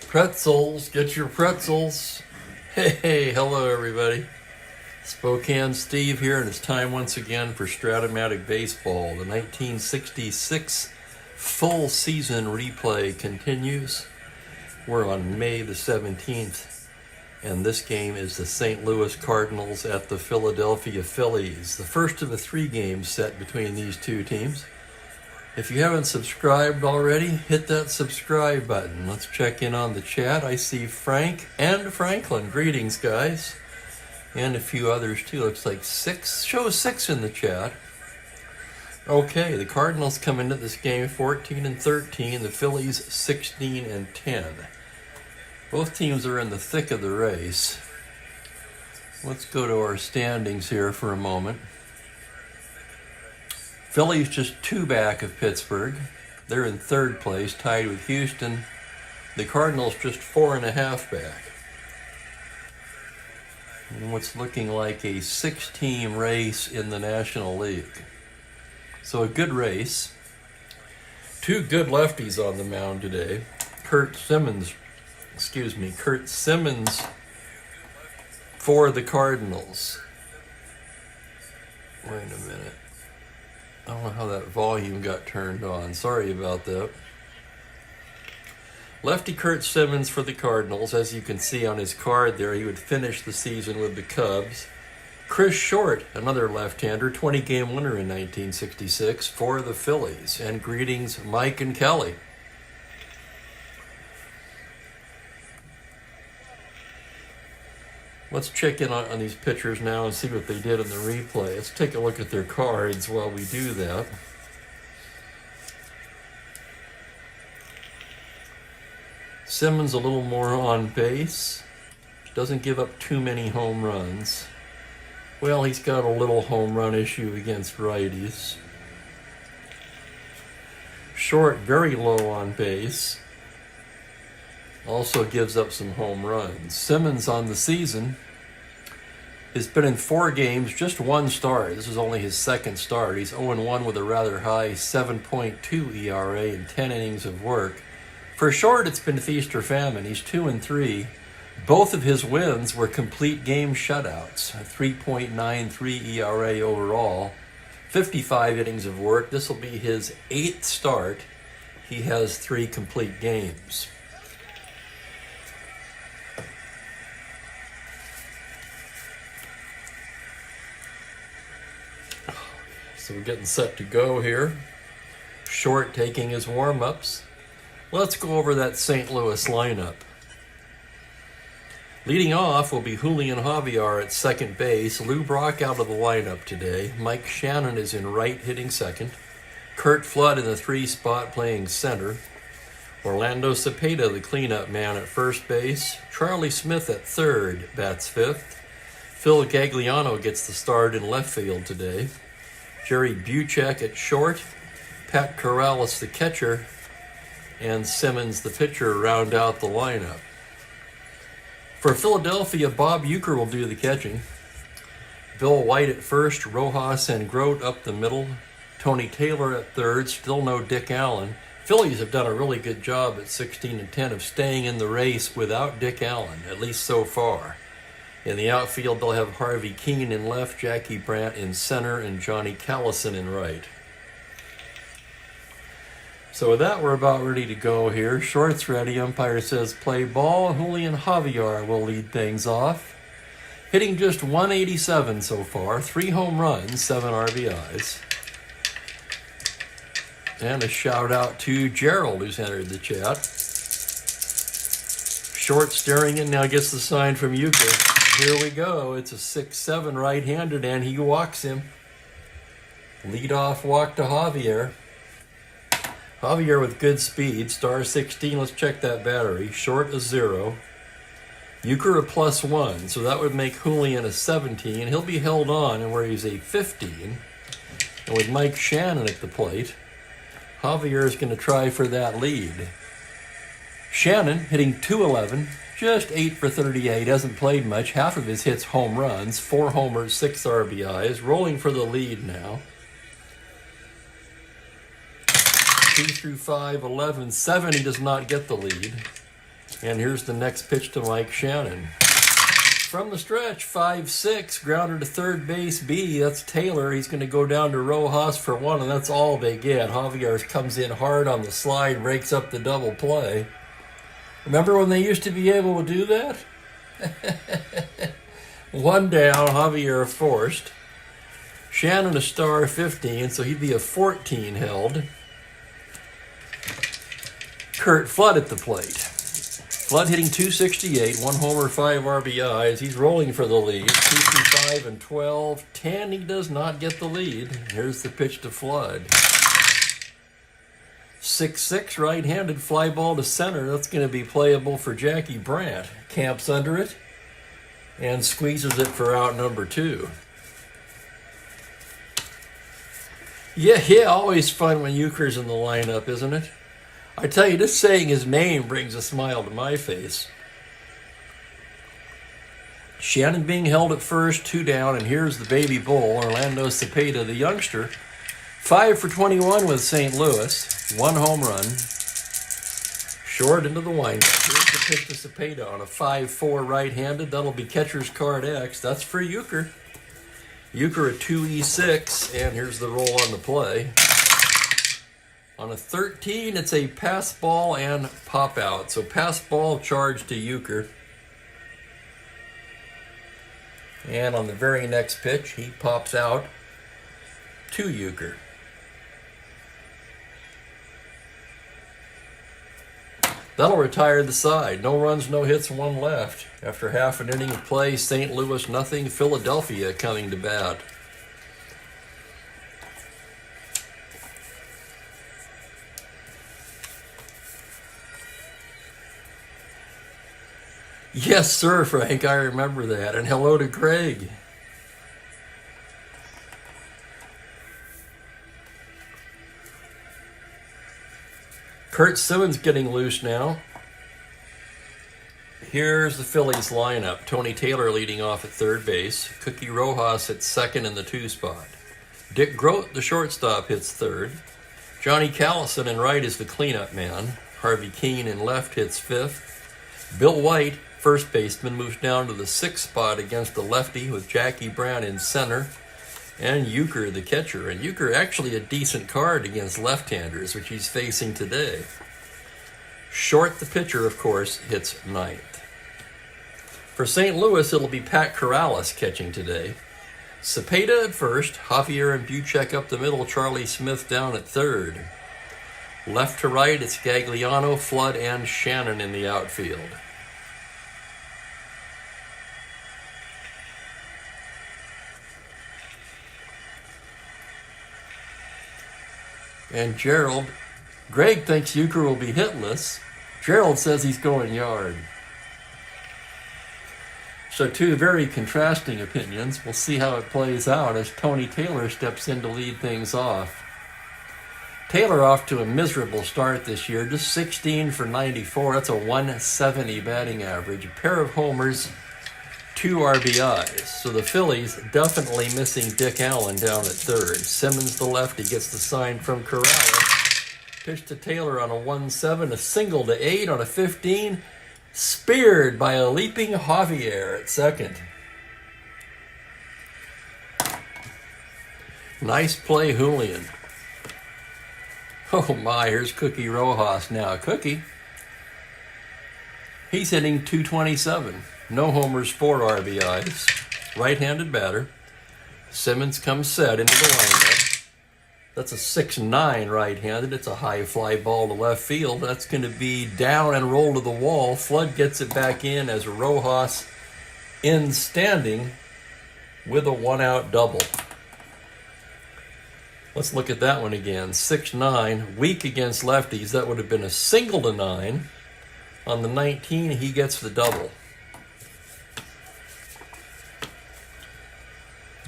Pretzels, get your pretzels. Hey, hello everybody. Spokane Steve here, and it's time once again for Strat-O-Matic Baseball. The 1966 full season replay continues. We're on May the 17th, and this game is the St. Louis Cardinals at the Philadelphia Phillies. The first of the three games set between these two teams. If you haven't subscribed already, hit that subscribe button. Let's check in on the chat. I see Frank and Franklin. Greetings, guys. And a few others, too. Looks like six. Shows six in the chat. Okay, the Cardinals come into this game 14-13. The Phillies 16-10. Both teams are in the thick of the race. Let's go to our standings here for a moment. Phillies just 2 back of Pittsburgh. They're in third place, tied with Houston. The Cardinals just 4.5 back. And what's looking like a 6-team race in the National League. So a good race. 2 good lefties on the mound today. Kurt Simmons for the Cardinals. Wait a minute. I don't know how that volume got turned on. Sorry about that. Lefty Kurt Simmons for the Cardinals. As you can see on his card there, he would finish the season with the Cubs. Chris Short, another left-hander, 20-game winner in 1966 for the Phillies. And greetings, Mike and Kelly. Let's check in on these pitchers now and see what they did in the replay. Let's take a look at their cards while we do that. Simmons a little more on base. Doesn't give up too many home runs. Well, he's got a little home run issue against righties. Short, very low on base. Also gives up some home runs. Simmons on the season has been in 4 games, just 1 start. This is only his second start. He's 0-1 with a rather high 7.2 ERA in 10 innings of work. For Short, it's been feast or famine. He's 2-3. Both of his wins were complete game shutouts. A 3.93 ERA overall. 55 innings of work. This will be his 8th start. He has 3 complete games. So we're getting set to go here. Short taking his warm-ups. Let's go over that St. Louis lineup. Leading off will be Julian Javier at second base. Lou Brock out of the lineup today. Mike Shannon is in right, hitting second. Curt Flood in the 3 spot playing center. Orlando Cepeda, the cleanup man, at first base. Charlie Smith at third, bats 5th. Phil Gagliano gets the start in left field today. Jerry Buchek at short, Pat Corrales the catcher, and Simmons the pitcher round out the lineup. For Philadelphia, Bob Uecker will do the catching. Bill White at first, Rojas and Grote up the middle, Tony Taylor at third, still no Dick Allen. Phillies have done a really good job at 16-10 of staying in the race without Dick Allen, at least so far. In the outfield, they'll have Harvey Keene in left, Jackie Brandt in center, and Johnny Callison in right. So with that, we're about ready to go here. Short's ready. Umpire says play ball. Julian Javier will lead things off. Hitting just 187 so far. 3 home runs, 7 RBIs. And a shout out to Gerald, who's entered the chat. Short staring in now, gets the sign from Uecker. Here we go. It's a 6-7 right-handed, and he walks him. Lead-off walk to Javier. Javier with good speed. Star 16. Let's check that battery. Short a 0. Uecker a +1. So that would make Julian a 17. He'll be held on, and where he's a 15. And with Mike Shannon at the plate, Javier is going to try for that lead. Shannon hitting 211. Just 8 for 38, hasn't played much. Half of his hits home runs, 4 homers, 6 RBIs, rolling for the lead now. 2 through 5, 11, 7, he does not get the lead. And here's the next pitch to Mike Shannon. From the stretch, 5-6, grounder to third base B. That's Taylor. He's going to go down to Rojas for one, and that's all they get. Javier comes in hard on the slide, breaks up the double play. Remember when they used to be able to do that? One down, Javier forced. Shannon a star 15, so he'd be a 14 held. Kurt Flood at the plate. Flood hitting .268, 1 homer, 5 RBIs. He's rolling for the lead. 2-5 and 12. 10, he does not get the lead. Here's the pitch to Flood. 6-6, right-handed, fly ball to center. That's going to be playable for Jackie Brandt. Camps under it and squeezes it for out number 2. Yeah, always fun when Euchre's in the lineup, isn't it? I tell you, just saying his name brings a smile to my face. Shannon being held at first, 2 down, and here's the baby bull, Orlando Cepeda, the youngster. 5 for 21 with St. Louis, 1 home run. Short into the windup. Here's the pitch to Cepeda on a 5-4 right-handed. That'll be catcher's card X. That's for Euchre. Euchre at 2E6, and here's the roll on the play. On a 13, it's a pass ball and pop out. So pass ball charge to Euchre. And on the very next pitch, he pops out to Euchre. That'll retire the side. No runs, no hits, 1 left. After half an inning of play, St. Louis nothing, Philadelphia coming to bat. Yes, sir, Frank, I remember that. And hello to Greg. Kurt Simmons getting loose now. Here's the Phillies lineup. Tony Taylor leading off at third base. Cookie Rojas at second in the 2 spot. Dick Groat, the shortstop, hits third. Johnny Callison in right is the cleanup man. Harvey Keene in left hits fifth. Bill White, first baseman, moves down to the 6th spot against the lefty with Jackie Brown in center. And Euchre, the catcher. And Euchre actually a decent card against left-handers, which he's facing today. Short, the pitcher, of course, hits 9th. For St. Louis, it'll be Pat Corrales catching today. Cepeda at first, Javier and Buchek up the middle, Charlie Smith down at third. Left to right, it's Gagliano, Flood, and Shannon in the outfield. And Greg thinks Euchre will be hitless. Gerald says he's going yard. So 2 very contrasting opinions. We'll see how it plays out as Tony Taylor steps in to lead things off. Taylor off to a miserable start this year, just 16 for 94. That's a 170 batting average. A pair of homers, 2 RBIs. So the Phillies definitely missing Dick Allen down at third. Simmons, the lefty, gets the sign from Corrales. Pitch to Taylor on a 1-7, a single to 8 on a 15. Speared by a leaping Javier at second. Nice play, Julian. Oh my, here's Cookie Rojas now. Cookie, he's hitting .227. No homers, 4 RBIs. Right-handed batter. Simmons comes set into the lineup. That's a 6-9 right-handed. It's a high fly ball to left field. That's going to be down and roll to the wall. Flood gets it back in as Rojas in standing with a 1-out double. Let's look at that one again. 6-9, weak against lefties. That would have been a single to 9. On the 19, he gets the double.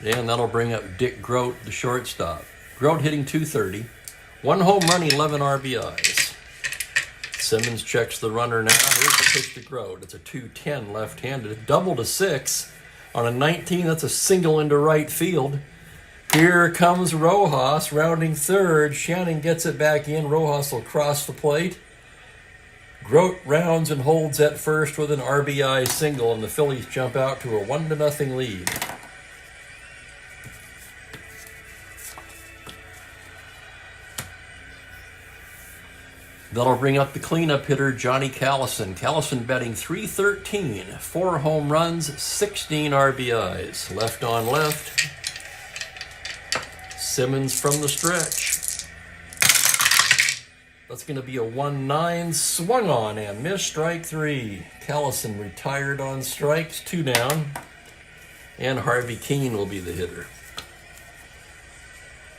And that'll bring up Dick Groat, the shortstop. Groat hitting .230. 1 home run, 11 RBIs. Simmons checks the runner now. Here's the pitch to Groat. It's a .210 left-handed. Double to 6. On a 19, that's a single into right field. Here comes Rojas, rounding third. Shannon gets it back in. Rojas will cross the plate. Grote rounds and holds at first with an RBI single, and the Phillies jump out to a 1-0 lead. That'll bring up the cleanup hitter, Johnny Callison. Callison batting .313, 4 home runs, 16 RBIs. Left on left. Simmons from the stretch. That's going to be a 1-9, swung on and missed, strike 3. Callison retired on strikes, 2 down. And Harvey Keene will be the hitter.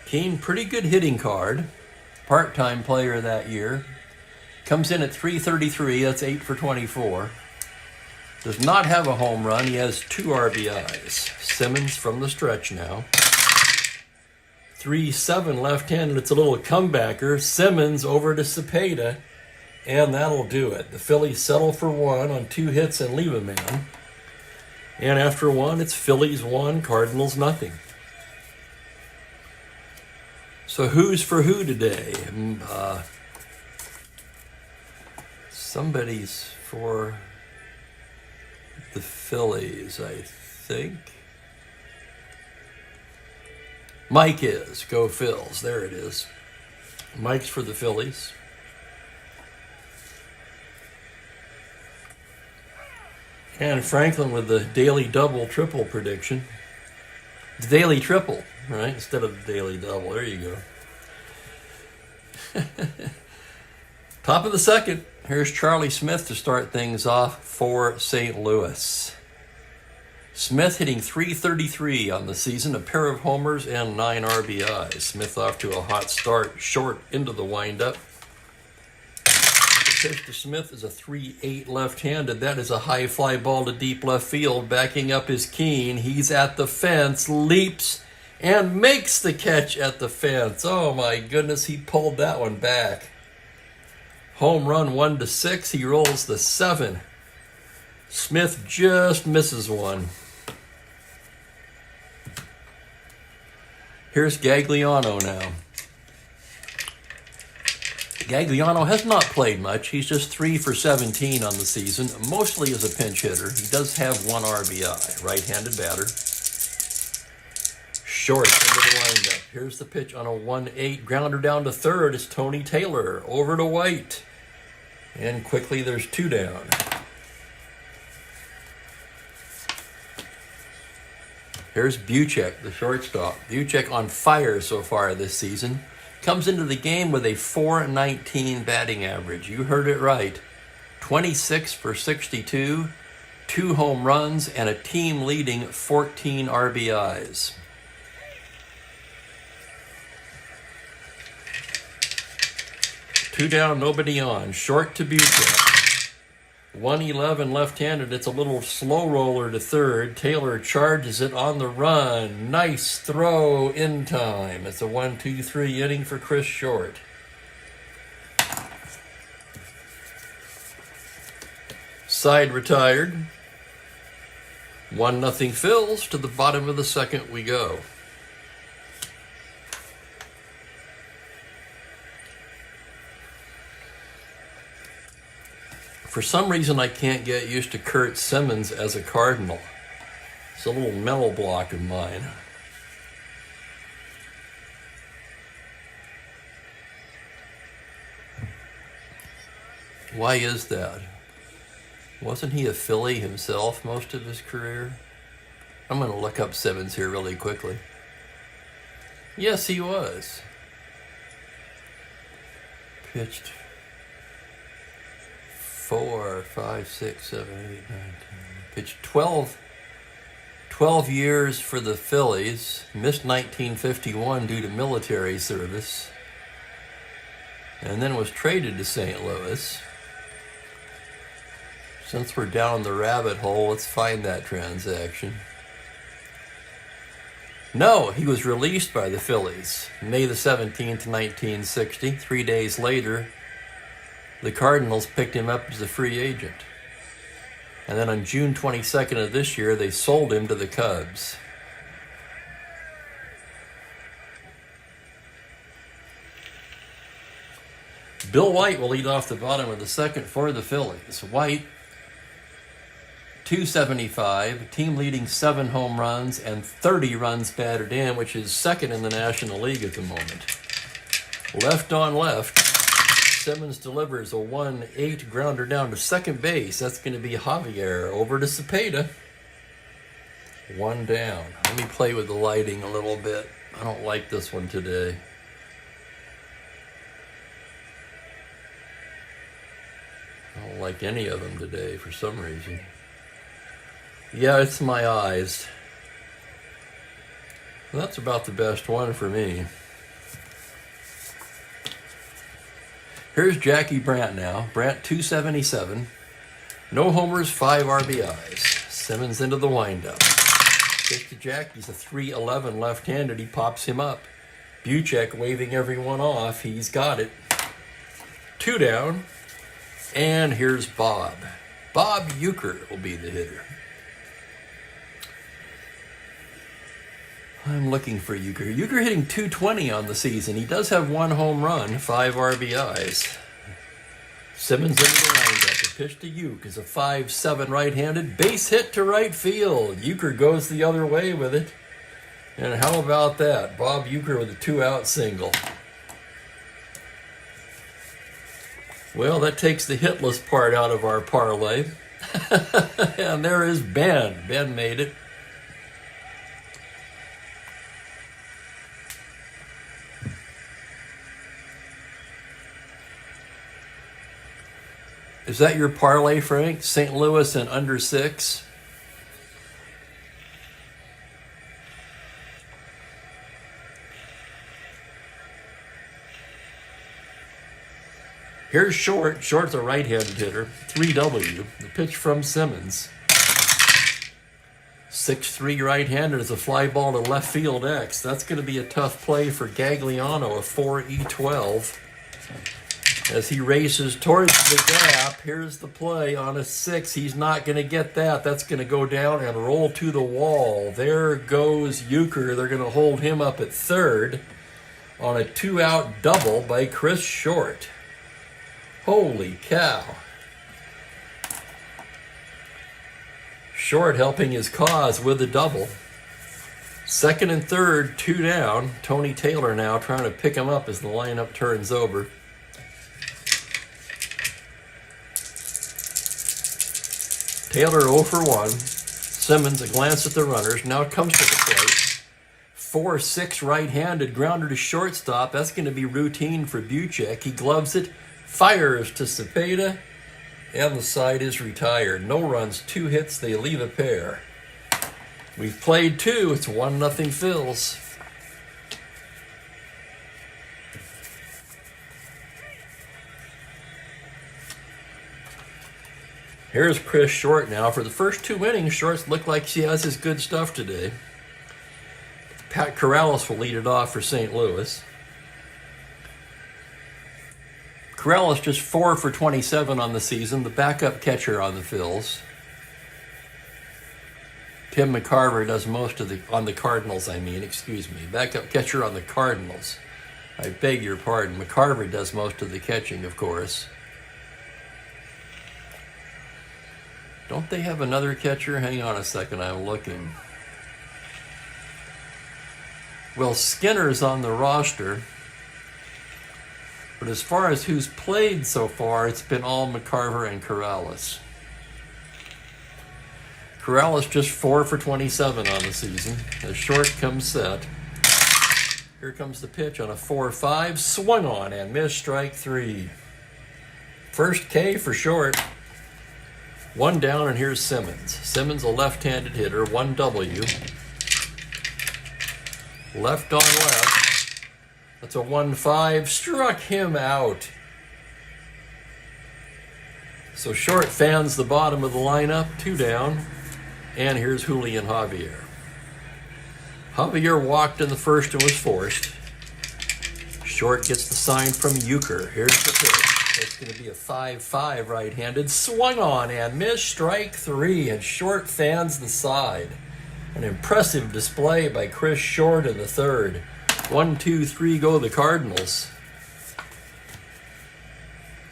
Keene, pretty good hitting card. Part-time player that year. Comes in at .333, that's 8 for 24. Does not have a home run, he has 2 RBIs. Simmons from the stretch now. 3-7 left-handed, it's a little comebacker. Simmons over to Cepeda, and that'll do it. The Phillies settle for 1 on 2 hits and leave a man. And after 1, it's Phillies 1, Cardinals nothing. So who's for who today? Somebody's for the Phillies, I think. Mike is. Go Phils. There it is. Mike's for the Phillies. And Franklin with the daily double triple prediction. The daily triple, right? Instead of the daily double. There you go. Top of the second. Here's Charlie Smith to start things off for St. Louis. Smith hitting .333 on the season, a pair of homers and 9 RBIs. Smith off to a hot start, short into the windup. The pitch to Smith is a 3-8 left-handed. That is a high fly ball to deep left field. Backing up is Keene. He's at the fence, leaps, and makes the catch at the fence. Oh my goodness, he pulled that one back. Home run 1-6. He rolls the 7. Smith just misses one. Here's Gagliano now. Gagliano has not played much. He's just 3 for 17 on the season, mostly as a pinch hitter. He does have 1 RBI, right-handed batter. Short into the windup. Here's the pitch on a 1-8. Grounder down to third. It's Tony Taylor. Over to White. And quickly there's 2 down. Here's Buchek, the shortstop. Buchek on fire so far this season. Comes into the game with a .419 batting average. You heard it right. 26 for 62, 2 home runs, and a team-leading 14 RBIs. Two down, nobody on. Short to Buchek. 1-11 left-handed. It's a little slow roller to third. Taylor charges it on the run. Nice throw in time. It's a 1-2-3 inning for Chris Short. Side retired. 1-0 Phils. To the bottom of the second we go. For some reason, I can't get used to Kurt Simmons as a Cardinal. It's a little mental block of mine. Why is that? Wasn't he a Philly himself most of his career? I'm going to look up Simmons here really quickly. Yes, he was. Pitched 4, 5, 6, 7, 8, 9, 10. Pitched 12 years for the Phillies. Missed 1951 due to military service. And then was traded to St. Louis. Since we're down the rabbit hole, let's find that transaction. No, he was released by the Phillies May the 17th, 1960. 3 days later, the Cardinals picked him up as a free agent. And then on June 22nd of this year, they sold him to the Cubs. Bill White will lead off the bottom of the second for the Phillies. White, 275, team leading 7 home runs and 30 runs batted in, which is second in the National League at the moment. Left on left, Simmons delivers a 1-8 grounder down to second base. That's going to be Javier. Over to Cepeda. 1 down. Let me play with the lighting a little bit. I don't like this one today. I don't like any of them today for some reason. Yeah, it's my eyes. That's about the best one for me. Here's Jackie Brandt now. Brandt 277. No homers, 5 RBIs. Simmons into the windup. Pitch to Jack. He's a 3-11 left-handed. He pops him up. Buchek waving everyone off. He's got it. 2 down. And here's Bob. Bob Uecker will be the hitter. I'm looking for Uecker. Uecker hitting 220 on the season. He does have 1 home run, 5 RBIs. Simmons into the windup. A pitch to Uecker is a 5-7 right-handed. Base hit to right field. Uecker goes the other way with it. And how about that? Bob Uecker with a 2-out single. Well, that takes the hitless part out of our parlay. And there is Ben. Ben made it. Is that your parlay, Frank? St. Louis and under 6? Here's Short. Short's a right-handed hitter. 3W. The pitch from Simmons. 6'3" right-handed is a fly ball to left field X. That's going to be a tough play for Gagliano, a 4E12. As he races towards the gap, here's the play on a 6. He's not going to get that. That's going to go down and roll to the wall. There goes Uecker. They're going to hold him up at third on a 2-out double by Chris Short. Holy cow. Short helping his cause with a double. Second and third, 2 down. Tony Taylor now trying to pick him up as the lineup turns over. Taylor 0 for 1. Simmons, a glance at the runners. Now comes to the plate. 4-6 right-handed grounder to shortstop. That's going to be routine for Buchek. He gloves it, fires to Cepeda, and the side is retired. No runs, 2 hits. They leave a pair. We've played 2. It's 1-0 Phils. Here's Chris Short now. For the first 2 innings, Short looked like he has his good stuff today. Pat Corrales will lead it off for St. Louis. Corrales just 4 for 27 on the season, the backup catcher on the Phils. Tim McCarver does most of on the Cardinals, backup catcher on the Cardinals. I beg your pardon. McCarver does most of the catching, of course. Don't they have another catcher? Hang on a second, I'm looking. Well, Skinner's on the roster. But as far as who's played so far, it's been all McCarver and Corrales. Corrales just 4 for 27 on the season. As Short comes set. Here comes the pitch on a 4-5. Swung on and missed, strike 3. First K for Short. 1 down, and here's Simmons. Simmons, a left-handed hitter, 1W. Left on left. That's a 1-5. Struck him out. So Short fans the bottom of the lineup, 2 down. And here's Julian Javier. Javier walked in the first and was forced. Short gets the sign from Uecker. Here's the pitch. It's going to be a 5-5 right-handed. Swung on and missed, strike 3. And Short fans the side. An impressive display by Chris Short in the third. 1, 2, 3 go the Cardinals.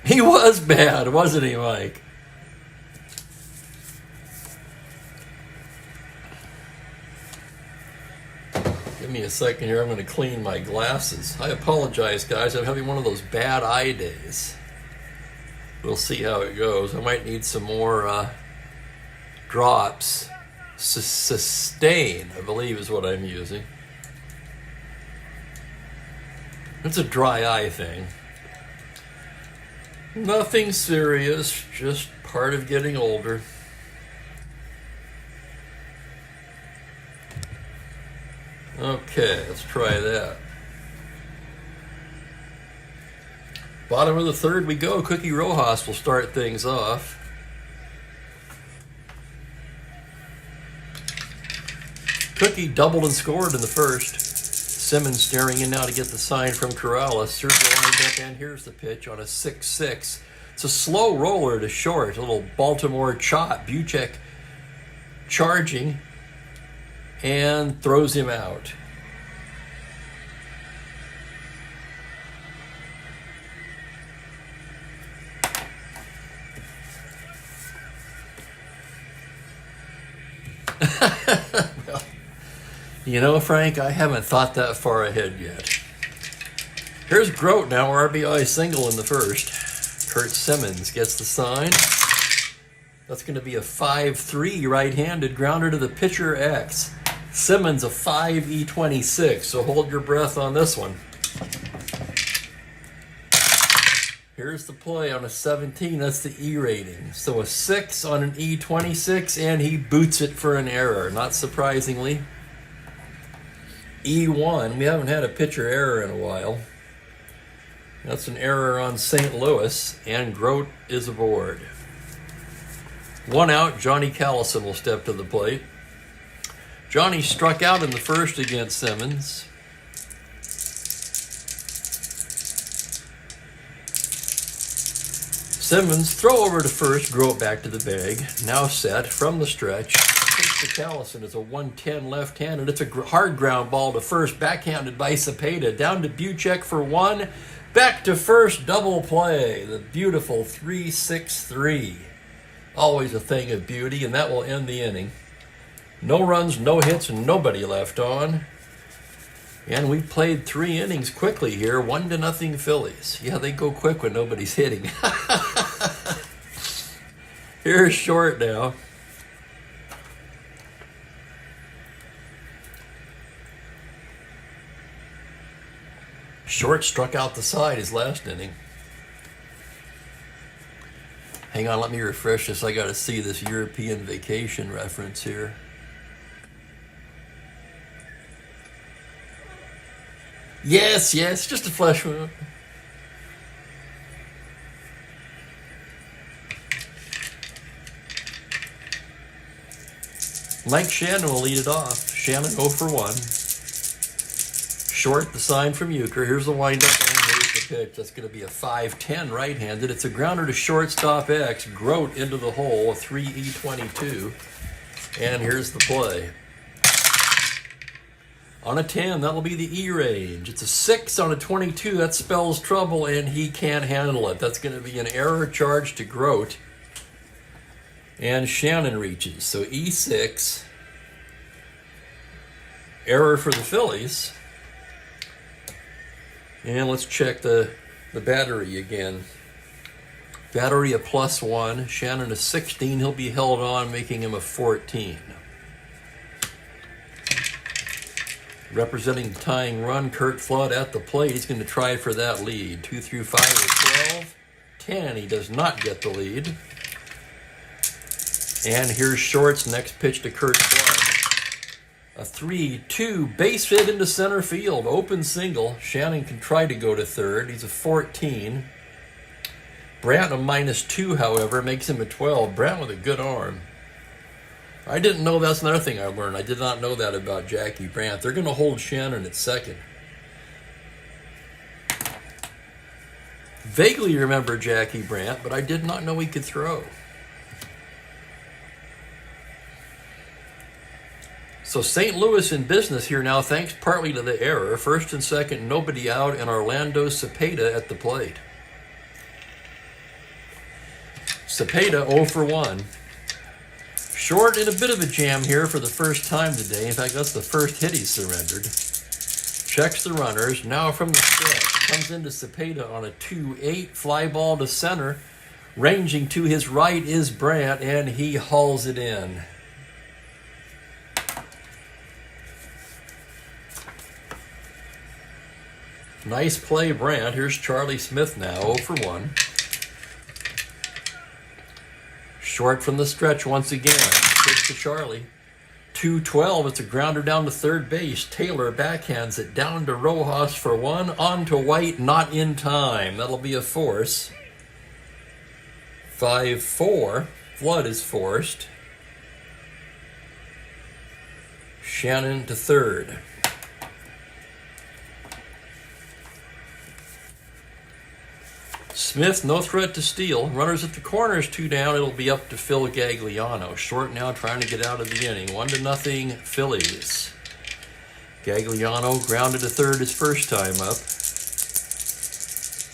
He was bad, wasn't he, Mike? Give me a second here. I'm going to clean my glasses. I apologize, guys. I'm having one of those bad eye days. We'll see how it goes. I might need some more drops. Sustain, I believe, is what I'm using. It's a dry eye thing. Nothing serious, just part of getting older. Okay, let's try that. Bottom of the third we go. Cookie Rojas will start things off. Cookie doubled and scored in the first. Simmons staring in now to get the sign from Corrales. Here's the windup and here's the pitch on a 6-6. It's a slow roller to short, a little Baltimore chop. Buchek charging and throws him out. Well, you know, Frank, I haven't thought that far ahead yet. Here's Grote now, RBI single in the first. Kurt Simmons gets the sign. That's going to be a 5-3 right-handed grounder to the pitcher X. Simmons a 5 E26, so hold your breath on this one. Here's the play on a 17, that's the E rating. So a 6 on an E26, and he boots it for an error, not surprisingly. E1, we haven't had a pitcher error in a while. That's an error on St. Louis, and Grote is aboard. 1 out, Johnny Callison will step to the plate. Johnny struck out in the first against Simmons. Simmons, throw over to first, Grote back to the bag. Now set from the stretch. Pitch to Callison is a 110 left-handed. It's a hard ground ball to first, backhanded by Cepeda. Down to Buchek for 1. Back to first, double play. The beautiful 3-6-3. Always a thing of beauty, and that will end the inning. No runs, no hits, and nobody left on. And we played 3 innings quickly here, 1-0 Phillies. Yeah, they go quick when nobody's hitting. Here's Short now. Short struck out the side his last inning. Hang on, let me refresh this. I got to see this European vacation reference here. Yes, just a flesh wound. Mike Shannon will lead it off. Shannon 0 for 1. Short, the sign from Euchre. Here's the windup and here's the pitch. That's going to be a 5-10 right-handed. It's a grounder to shortstop X. Grote into the hole, a 3-E22. And here's the play. On a 10, that'll be the E range. It's a 6 on a 22. That spells trouble, and he can't handle it. That's going to be an error charge to Grote. And Shannon reaches. So E6. Error for the Phillies. And let's check the battery again. Battery a +1. Shannon a 16. He'll be held on, making him a 14. Representing the tying run, Curt Flood at the plate. He's going to try for that lead. 2 through 5 are 12. 10, he does not get the lead. And here's Short's next pitch to Curt Flood. A 3-2 base hit into center field. Open single. Shannon can try to go to third. He's a 14. Brandt a -2, however, makes him a 12. Brandt with a good arm. I didn't know, that's another thing I learned. I did not know that about Jackie Brandt. They're going to hold Shannon at second. Vaguely remember Jackie Brandt, but I did not know he could throw. So St. Louis in business here now, thanks partly to the error. First and second, nobody out, and Orlando Cepeda at the plate. Cepeda 0 for 1. Short in a bit of a jam here for the first time today. In fact, that's the first hit he surrendered. Checks the runners. Now from the stretch. Comes into Cepeda on a 2-8. Fly ball to center. Ranging to his right is Brandt, and he hauls it in. Nice play, Brandt. Here's Charlie Smith now, 0 for 1. Short from the stretch once again. Pitch to Charlie. 2-12. It's a grounder down to third base. Taylor backhands it down to Rojas for 1. On to White, not in time. That'll be a force. 5-4. Flood is forced. Shannon to third. Smith, no threat to steal. Runners at the corners, 2 down. It'll be up to Phil Gagliano. Short now trying to get out of the inning. 1-0 Phillies. Gagliano grounded to third his first time up.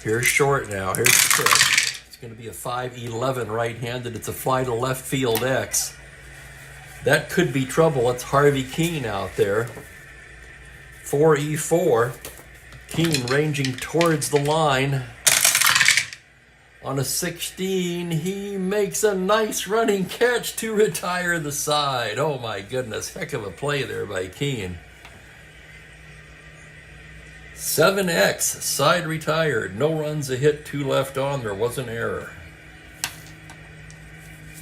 Here's Short now. Here's the pitch. It's going to be a 5-11 right-handed. It's a fly to left field X. That could be trouble. It's Harvey Keene out there. 4-4. Keene ranging towards the line. On a 16, he makes a nice running catch to retire the side. Oh my goodness, heck of a play there by Keene. 7X, side retired. No runs, a hit, 2 left on. There was an error.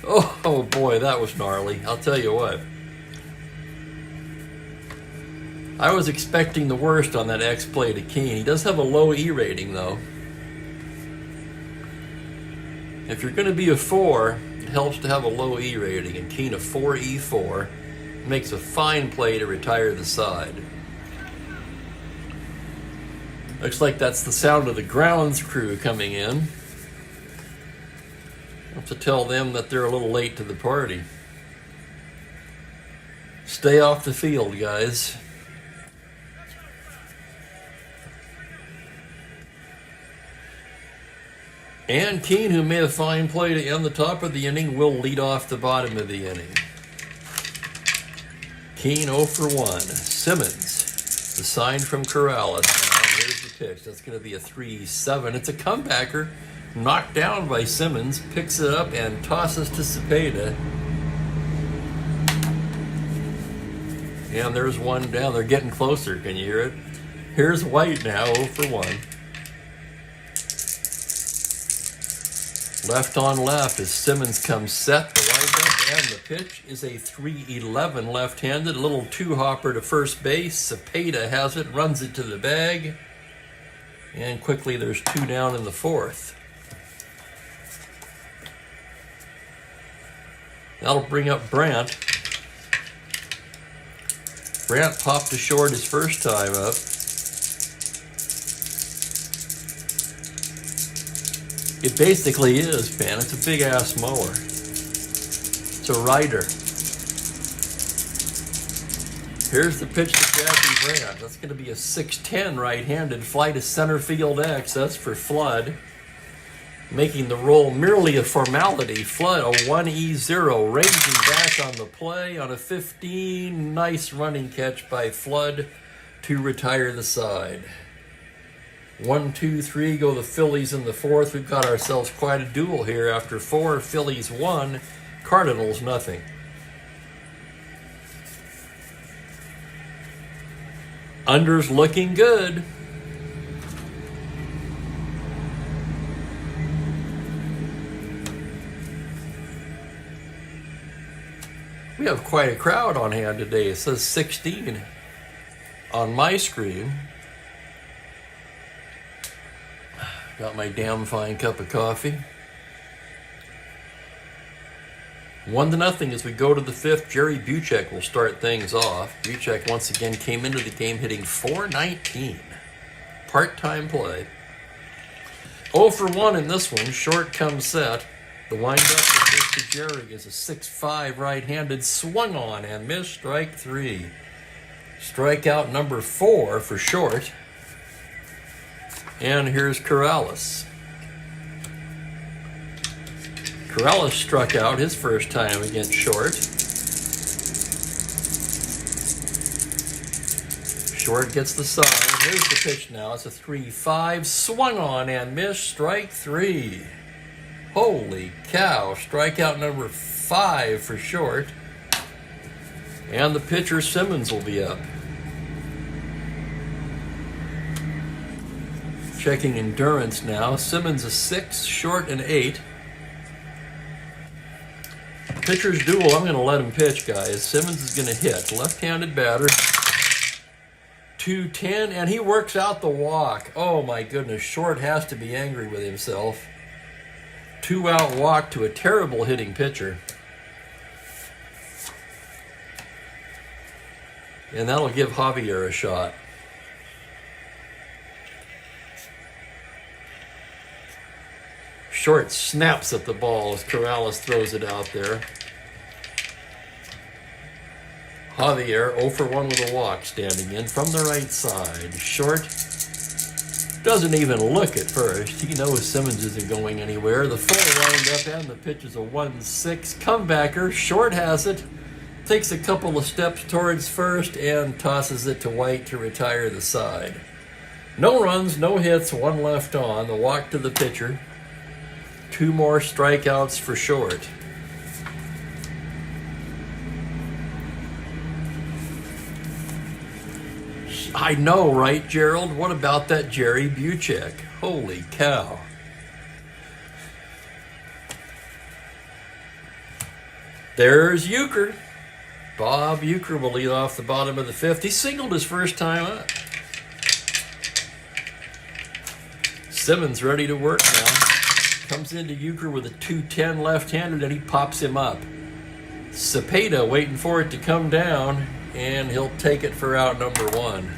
Oh boy, that was gnarly. I'll tell you what. I was expecting the worst on that X play to Keene. He does have a low E rating though. If you're going to be a 4, it helps to have a low E rating, and Keene a 4E4 makes a fine play to retire the side. Looks like that's the sound of the grounds crew coming in. I have to tell them that they're a little late to the party. Stay off the field, guys. And Keene, who made a fine play to end the top of the inning, will lead off the bottom of the inning. Keene 0 for 1. Simmons, the sign from Corrales. Now, here's the pitch. That's going to be a 3-7. It's a comebacker. Knocked down by Simmons. Picks it up and tosses to Cepeda. And there's one down. They're getting closer. Can you hear it? Here's White now, 0 for 1. Left on left as Simmons comes set. The windup and the pitch is a 3-11 left-handed. A little two-hopper to first base. Cepeda has it, runs it to the bag. And quickly there's 2 down in the 4th. That'll bring up Brandt. Brandt popped to short his first time up. It basically is, man. It's a big-ass mower. It's a rider. Here's the pitch to Jackie Brandt. That's going to be a 6-10 right-handed fly to center field X. That's for Flood. Making the roll merely a formality. Flood, a 1E0. Ranging back on the play on a 15. Nice running catch by Flood to retire the side. 1, 2, 3 go the Phillies in the 4th. We've got ourselves quite a duel here. After 4, Phillies 1, Cardinals nothing. Under's looking good. We have quite a crowd on hand today. It says 16 on my screen. Got my damn fine cup of coffee. 1-0 as we go to the 5th. Jerry Buchek will start things off. Buchek once again came into the game hitting .419. Part-time play. 0 for 1 in this one. Short comes set. The windup to Jerry is a 6-5 right-handed, swung on and missed. Strike 3. Strikeout number 4 for Short. And here's Corrales. Corrales struck out his first time against Short. Short gets the sign. Here's the pitch now. It's a 3-5. Swung on and missed. Strike 3. Holy cow. Strikeout number 5 for Short. And the pitcher Simmons will be up. Checking endurance now. Simmons a 6, Short an 8. Pitcher's duel, I'm going to let him pitch, guys. Simmons is going to hit. Left-handed batter. 2-10, and he works out the walk. Oh my goodness, Short has to be angry with himself. 2-out walk to a terrible hitting pitcher. And that'll give Javier a shot. Short snaps at the ball as Corrales throws it out there. Javier 0 for 1 with a walk standing in from the right side. Short doesn't even look at first. He knows Simmons isn't going anywhere. The full windup and the pitch is a 1-6 comebacker. Short has it. Takes a couple of steps towards first and tosses it to White to retire the side. No runs, no hits, 1 left on. The walk to the pitcher. 2 more strikeouts for Short. I know, right, Gerald? What about that Jerry Buchek? Holy cow. There's Euchre. Bob Euchre will lead off the bottom of the 5th. He singled his first time up. Simmons ready to work now. Comes into Euchre with a 2-10 left-handed and he pops him up. Cepeda waiting for it to come down and he'll take it for out number 1.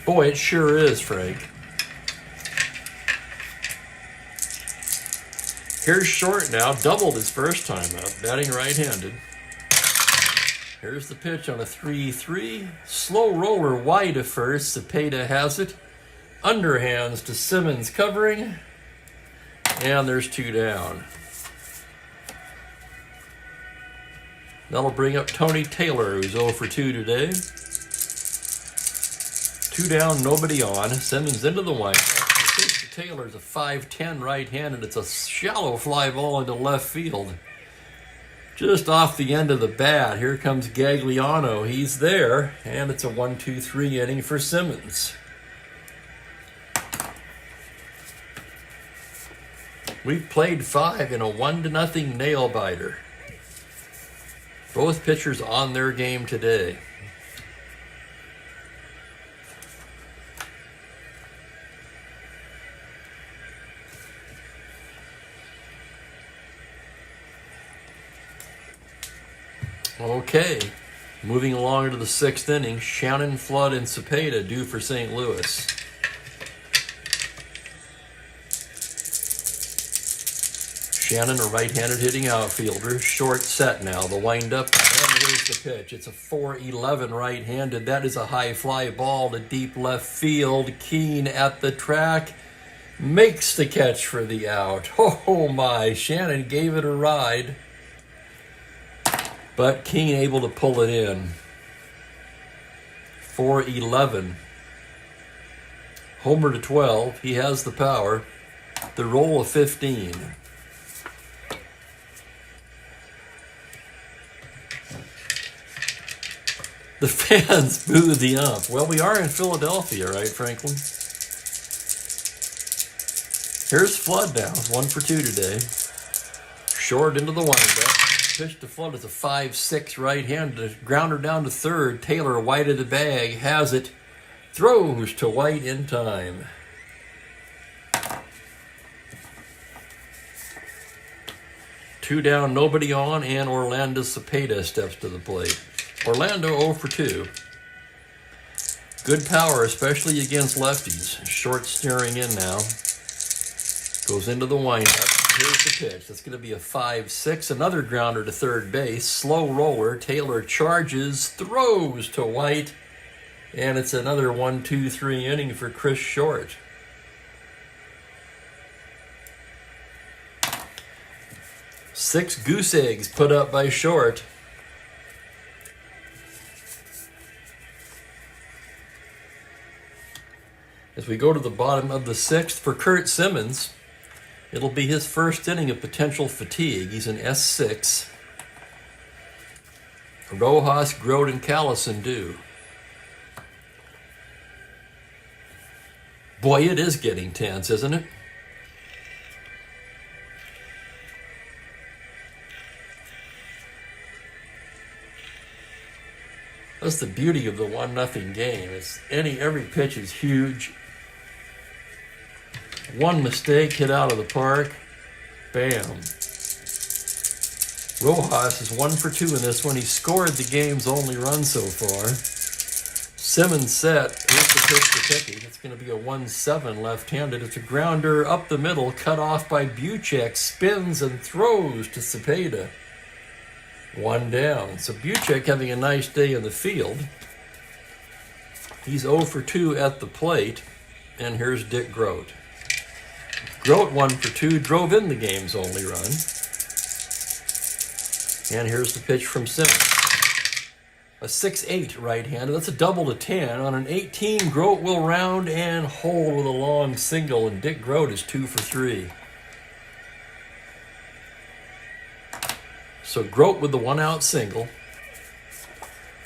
Boy, it sure is, Frank. Here's Short now, doubled his first time up, batting right-handed. Here's the pitch on a 3-3. Slow roller wide to first. Cepeda has it. Underhands to Simmons covering. And there's 2 down. That'll bring up Tony Taylor, who's 0 for 2 today. 2 down, nobody on. Simmons into the windup. The pitch to Taylor's a 5-10 right-handed. It's a shallow fly ball into left field. Just off the end of the bat, here comes Gagliano. He's there, and it's a 1-2-3 inning for Simmons. We've played 5 in a 1-0 nail-biter. Both pitchers on their game today. Okay, moving along to the 6th inning, Shannon, Flood, and Cepeda due for St. Louis. Shannon, a right-handed hitting outfielder, Short set now, the windup, and here's the pitch. It's a 4-11 right-handed. That is a high fly ball to deep left field. Keane at the track, makes the catch for the out. Oh my, Shannon gave it a ride. But Keane able to pull it in. 4-11. Homer to 12. He has the power. The roll of 15. The fans boo the ump. Well, we are in Philadelphia, right, Franklin? Here's Flood now. 1 for 2 today. Short into the windup. Pitch to Flood is a 5-6 right-handed. Grounder down to third. Taylor wide of the bag. Has it. Throws to White in time. Two down, nobody on, and Orlando Cepeda steps to the plate. Orlando 0 for 2. Good power, especially against lefties. Short steering in now. Goes into the windup. Here's the pitch. That's going to be a 5-6. Another grounder to third base. Slow roller. Taylor charges, throws to White. And it's another 1-2-3 inning for Chris Short. Six goose eggs put up by Short. As we go to the bottom of the sixth for Curt Simmons, it'll be his first inning of potential fatigue. He's in S6. Rojas, Grote, and Callison do. Boy, it is getting tense, isn't it? That's the beauty of the 1-0 game. Every pitch is huge. One mistake, hit out of the park. Bam. Rojas is 1 for 2 in this one. He scored the game's only run so far. Simmons set. Here's the pitch to Picky. It's going to be a 1-7 left-handed. It's a grounder up the middle, cut off by Buchek. Spins and throws to Cepeda. 1 down. So Buchek having a nice day in the field. He's 0 for 2 at the plate. And here's Dick Grote. Grote 1 for 2, drove in the game's only run. And here's the pitch from Simmons. A 6-8 right-hander. That's a double to 10. On an 18, Grote will round and hold with a long single, and Dick Grote is 2 for 3. So Grote with the 1-out single.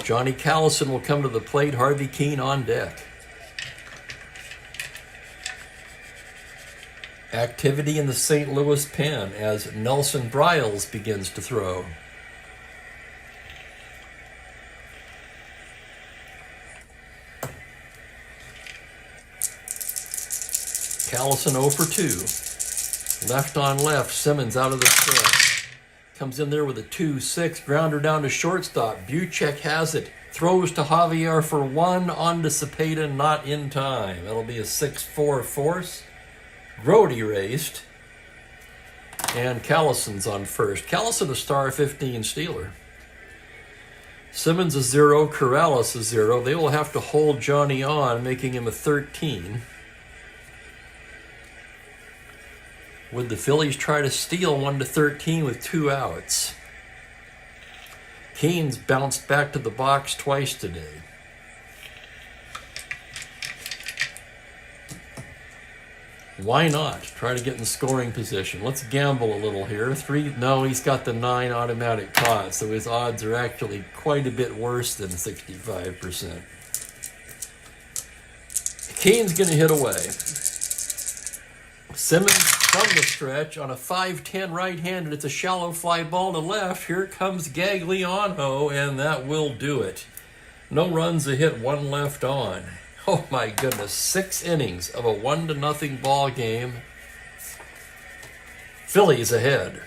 Johnny Callison will come to the plate. Harvey Keene on deck. Activity in the St. Louis pen as Nelson Bryles begins to throw. Callison 0 for 2. Left on left, Simmons out of the stretch. Comes in there with a 2-6, grounder down to shortstop. Buchek has it. Throws to Javier for 1, on to Cepeda, not in time. That'll be a 6-4 force. Grote erased. And Callison's on first. Callison a star 15 stealer. Simmons a 0, Corrales a 0. They will have to hold Johnny on, making him a 13. Would the Phillies try to steal 1-13 with 2 outs? Keene's bounced back to the box twice today. Why not? Try to get in scoring position. Let's gamble a little here. 3, no, he's got the 9 automatic caught, so his odds are actually quite a bit worse than 65%. Keene's going to hit away. Simmons from the stretch on a 5-10 right-handed. It's a shallow fly ball to left. Here comes Gagliano, and that will do it. No runs, a hit, 1 left on. Oh my goodness, 6 innings of a 1-0 ball game. Phillies ahead.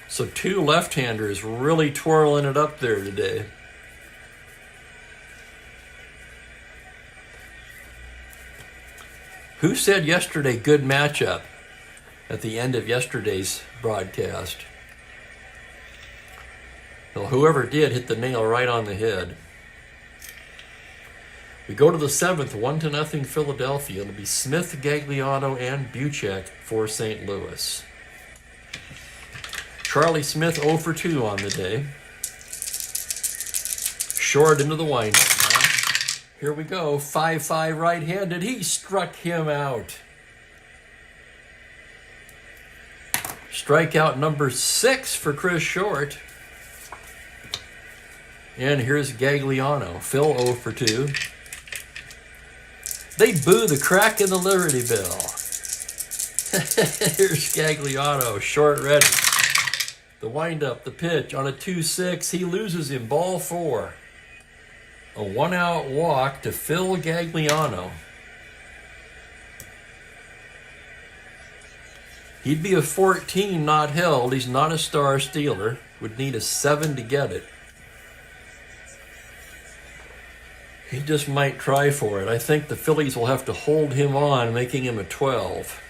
So 2 left-handers really twirling it up there today. Who said yesterday good matchup at the end of yesterday's broadcast? Well, whoever did hit the nail right on the head. We go to the 7th, 1-0 Philadelphia. It'll be Smith, Gagliano, and Buchek for St. Louis. Charlie Smith 0 for 2 on the day. Short into the windup now. Here we go, 5-5 right-handed. He struck him out. Strikeout number 6 for Chris Short. And here's Gagliano. Phil 0 for 2. They boo the crack in the Liberty Bell. Here's Gagliano, short ready. The windup, the pitch on a 2-6. He loses him, ball 4. A 1-out walk to Phil Gagliano. He'd be a 14 not held. He's not a star stealer. Would need a 7 to get it. He just might try for it. I think the Phillies will have to hold him on, making him a 12.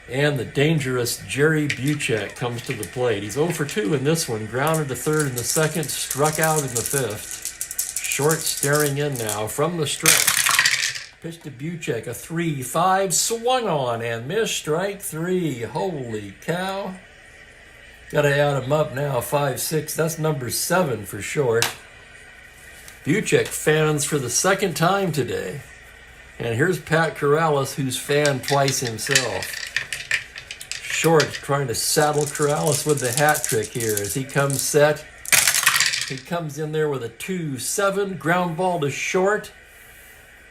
And the dangerous Jerry Buchek comes to the plate. He's 0 for 2 in this one. Grounded to third in the second, struck out in the fifth. Short staring in now from the stretch. Pitch to Buchek, a 3-5, swung on and missed, strike three. Holy cow. Got to add him up now, 5-6. That's number 7 for Short. Buchek fans for the second time today. And here's Pat Corrales, who's fanned twice himself. Short trying to saddle Corrales with the hat trick here as he comes set. He comes in there with a 2-7, ground ball to Short.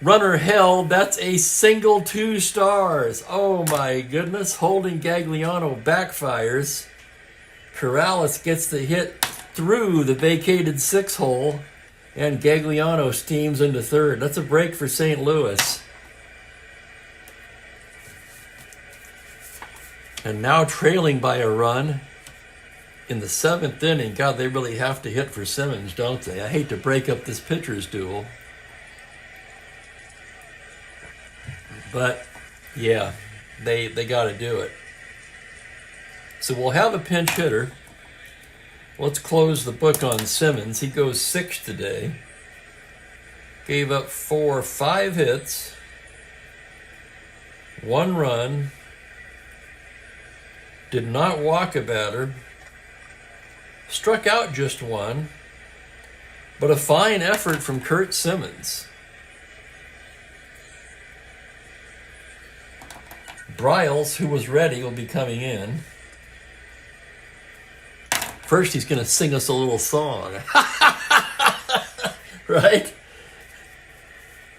Runner held, that's a single 2 stars. Oh my goodness, holding Gagliano backfires. Corrales gets the hit through the vacated 6 hole, and Gagliano steams into third. That's a break for St. Louis. And now trailing by a run in the 7th inning. God, they really have to hit for Simmons, don't they? I hate to break up this pitcher's duel. But, yeah, they got to do it. So we'll have a pinch hitter. Let's close the book on Simmons. He goes 6 today. Gave up 5 hits, 1 run. Did not walk a batter. Struck out just 1. But a fine effort from Curt Simmons. Bryles, who was ready, will be coming in. First, he's going to sing us a little song. Right?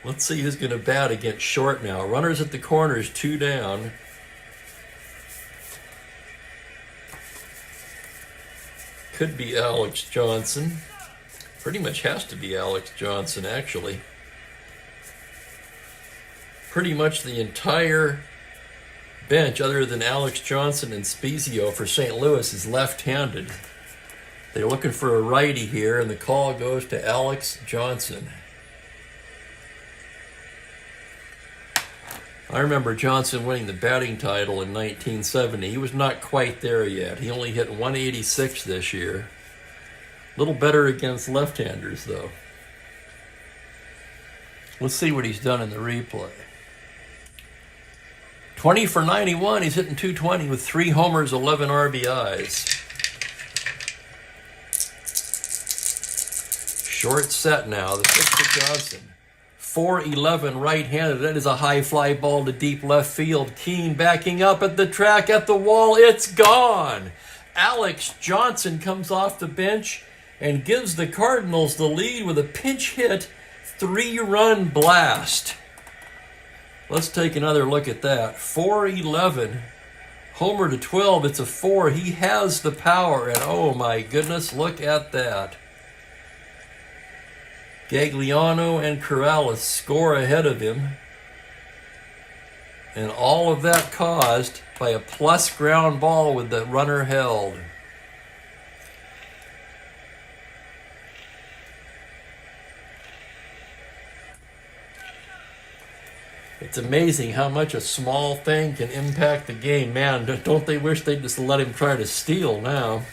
Let's see who's going to bat against Short now. Runners at the corners, 2 down. Could be Alex Johnson. Pretty much has to be Alex Johnson, actually. Pretty much the entire bench, other than Alex Johnson and Spezio for St. Louis, is left-handed. They're looking for a righty here, and the call goes to Alex Johnson. I remember Johnson winning the batting title in 1970. He was not quite there yet. He only hit 186 this year. A little better against left-handers, though. Let's see what he's done in the replay. 20 for 91. He's hitting .220 with 3 homers, 11 RBIs. Short set now. The pitch to Johnson. 4-11 right-handed. That is a high fly ball to deep left field. Keane backing up at the track, at the wall. It's gone. Alex Johnson comes off the bench and gives the Cardinals the lead with a pinch hit 3-run blast. Let's take another look at that. 4-11. Homer to 12. It's a 4. He has the power, and oh my goodness, look at that. Gagliano and Corrales score ahead of him. And all of that caused by a plus ground ball with the runner held. It's amazing how much a small thing can impact the game. Man, don't they wish they'd just let him try to steal now?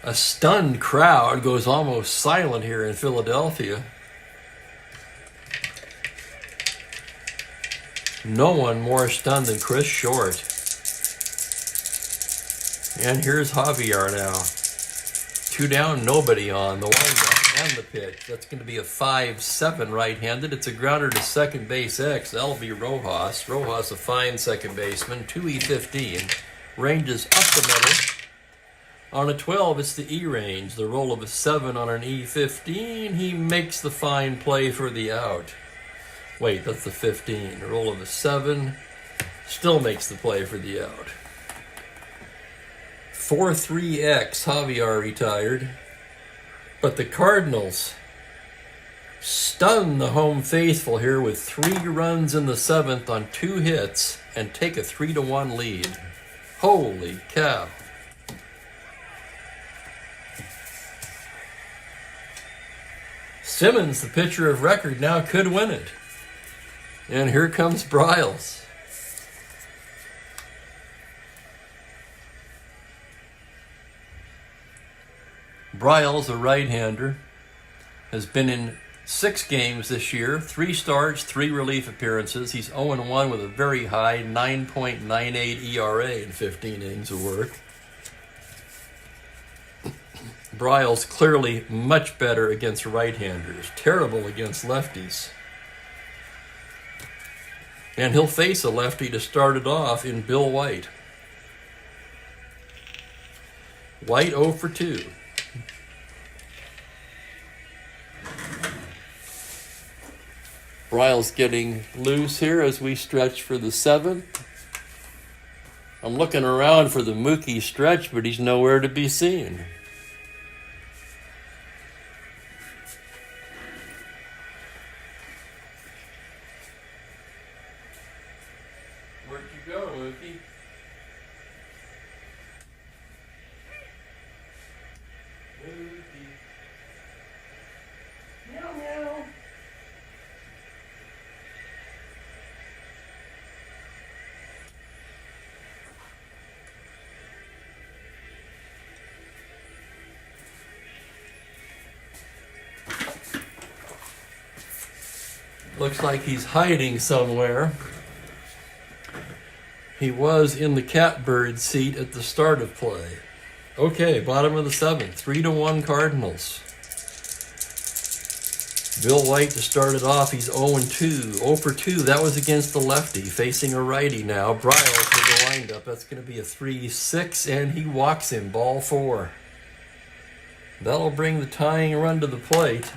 A stunned crowd goes almost silent here in Philadelphia. No one more stunned than Chris Short. And here's Javier now. 2 down, nobody on. The windup and the pitch. That's going to be a 5-7 right-handed. It's a grounder to second base X. That'll be Rojas. Rojas, a fine second baseman. 2E15. Ranges up the middle. On a 12, it's the E range. The roll of a 7 on an E15. He makes the fine play for the out. Wait, that's the 15. The roll of a 7. Still makes the play for the out. 4-3X, Javier retired. But the Cardinals stun the home faithful here with 3 runs in the 7th on 2 hits and take a 3-1 lead. Holy cow. Simmons, the pitcher of record, now could win it. And here comes Bryles. Bryles, a right-hander, has been in 6 games this year, 3 starts, 3 relief appearances. He's 0-1 with a very high 9.98 ERA in 15 innings of work. Bryles clearly much better against right-handers, terrible against lefties. And he'll face a lefty to start it off in Bill White. White 0 for 2. Bryles getting loose here as we stretch for the 7th. I'm looking around for the Mookie stretch, but he's nowhere to be seen. Where'd you go, Mookie? Mookie. Meow, meow. Looks like he's hiding somewhere. He was in the catbird seat at the start of play. Okay, bottom of the 7th, 3-1 Cardinals. Bill White to start it off. He's 0-2. 0 for 2. That was against the lefty, facing a righty now. Bryles with the windup. That's going to be a 3-6, and he walks him. Ball 4. That'll bring the tying run to the plate.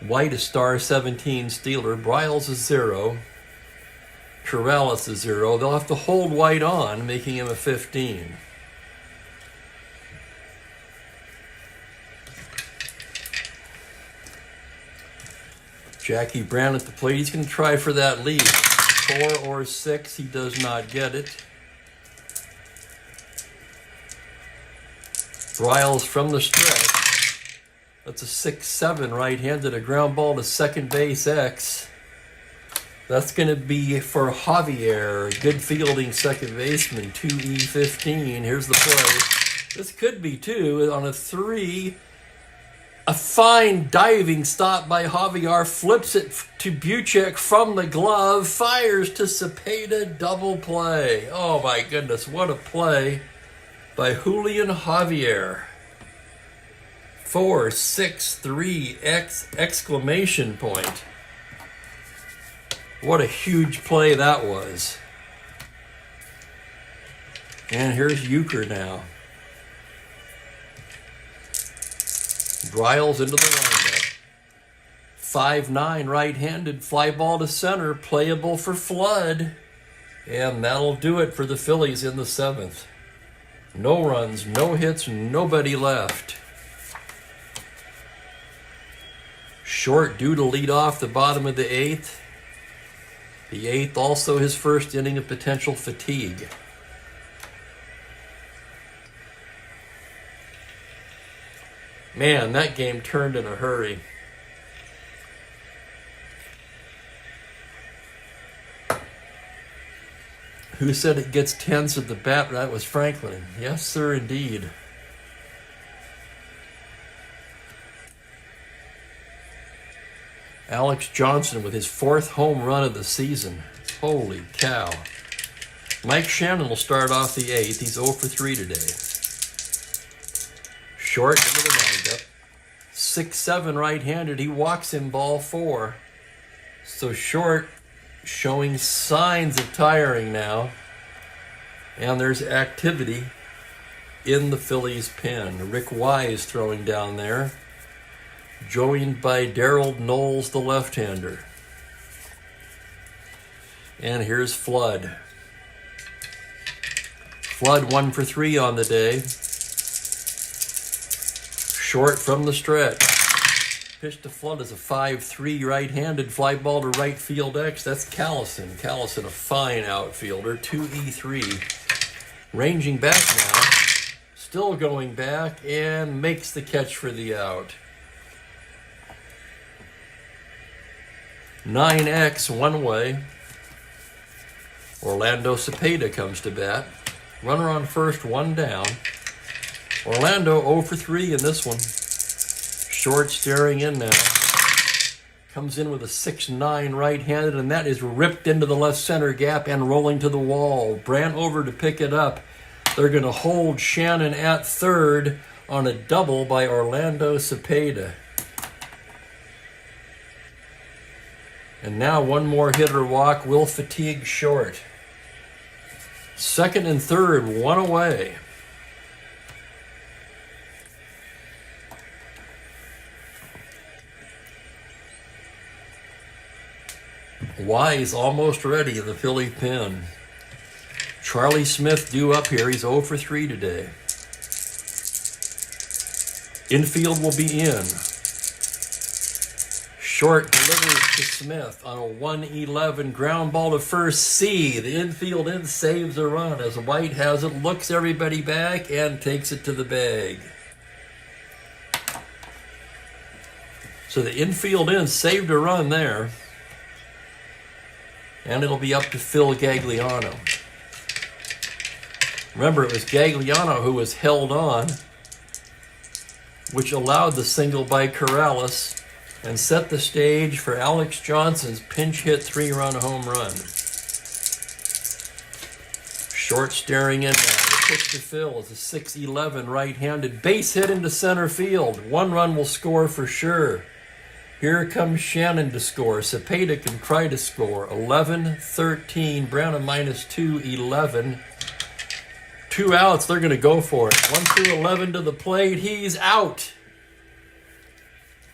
White a star 17 stealer. Bryles is 0. Corrales is 0. They'll have to hold White on, making him a 15. Jackie Brown at the plate. He's going to try for that lead. 4 or 6. He does not get it. Bryles from the stretch. That's a 6-7 right-handed. A ground ball to second base X. That's going to be for Javier. Good fielding second baseman. 2E15. Here's the play. This could be 2 on a 3. A fine diving stop by Javier. Flips it to Buchek from the glove. Fires to Cepeda. Double play. Oh my goodness. What a play by Julian Javier. 4, 6, 3, exclamation point. What a huge play that was. And here's Euchre now. Bryles into the windup. 5-9 right-handed. Fly ball to center. Playable for Flood. And that'll do it for the Phillies in the 7th. No runs, no hits, nobody left. Short due to lead off the bottom of the 8th. The 8th also his first inning of potential fatigue. Man, that game turned in a hurry. Who said it gets tense at the bat? That was Franklin. Yes, sir, indeed. Alex Johnson with his 4th home run of the season. Holy cow. Mike Shannon will start off the 8th. He's 0 for 3 today. Short into the windup. 6-7 right-handed. He walks in ball 4. So Short showing signs of tiring now. And there's activity in the Phillies pen. Rick Wise throwing down there. Joined by Darrell Knowles, the left-hander. And here's Flood. Flood 1 for 3 on the day. Short from the stretch. Pitch to Flood is a 5-3 right-handed. Fly ball to right field X. That's Callison. Callison, a fine outfielder. 2E3. Ranging back now. Still going back and makes the catch for the out. 9X one way. Orlando Cepeda comes to bat. Runner on first, one down. Orlando 0 for 3 in this one. Short staring in now. Comes in with a 6-9 right-handed, and that is ripped into the left center gap and rolling to the wall. Brandt over to pick it up. They're going to hold Shannon at third on a double by Orlando Cepeda. And now one more hitter walk will fatigue short. Second and third, one away. Wise almost ready in the Philly pen. Charlie Smith due up here. He's 0 for 3 today. Infield will be in. Short delivers to Smith on a 1-11 ground ball to first. C. The infield in saves a run as White has it, looks everybody back, and takes it to the bag. So the infield in saved a run there. And it'll be up to Phil Gagliano. Remember, it was Gagliano who was held on, which allowed the single by Corrales and set the stage for Alex Johnson's pinch hit 3-run home run. Short staring in now. The pitch to Phil is a 6-11 right-handed base hit into center field. One run will score for sure. Here comes Shannon to score. Cepeda can try to score. 11-13. Brown a -2, 11. 2 outs. They're going to go for it. 1 through 11 to the plate. He's out.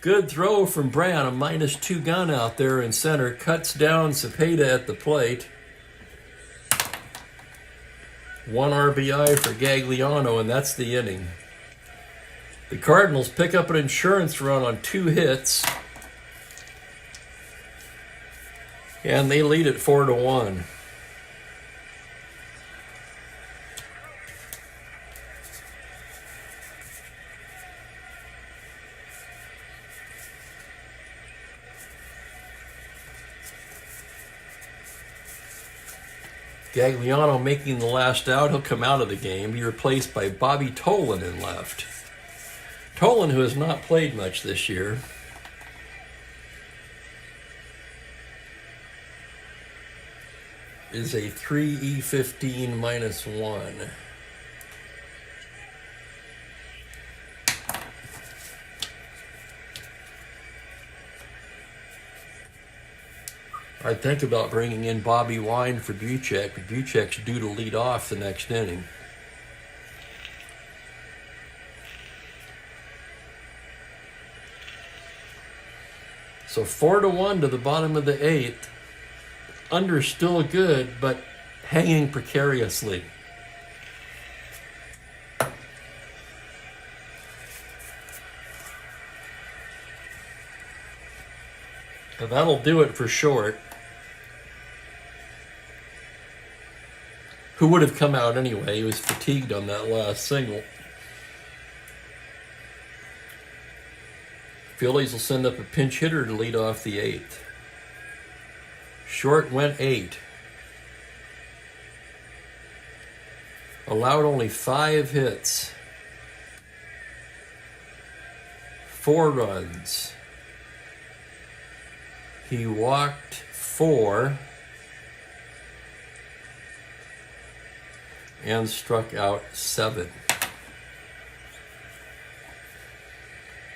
Good throw from Brown. A -2 gun out there in center. Cuts down Cepeda at the plate. 1 RBI for Gagliano, and that's the inning. The Cardinals pick up an insurance run on 2 hits. And they lead it 4-1. Gagliano making the last out. He'll come out of the game, be replaced by Bobby Tolan in left. Tolan, who has not played much this year, is a 3E15 -1. I'd think about bringing in Bobby Wine for Buchek, but Buchek's due to lead off the next inning. So 4-1 to the bottom of the 8th. Under still good, but hanging precariously. And that'll do it for Short, who would have come out anyway. He was fatigued on that last single. Phillies will send up a pinch hitter to lead off the 8th. Short went 8. Allowed only 5 hits. 4 runs. He walked 4 and struck out 7.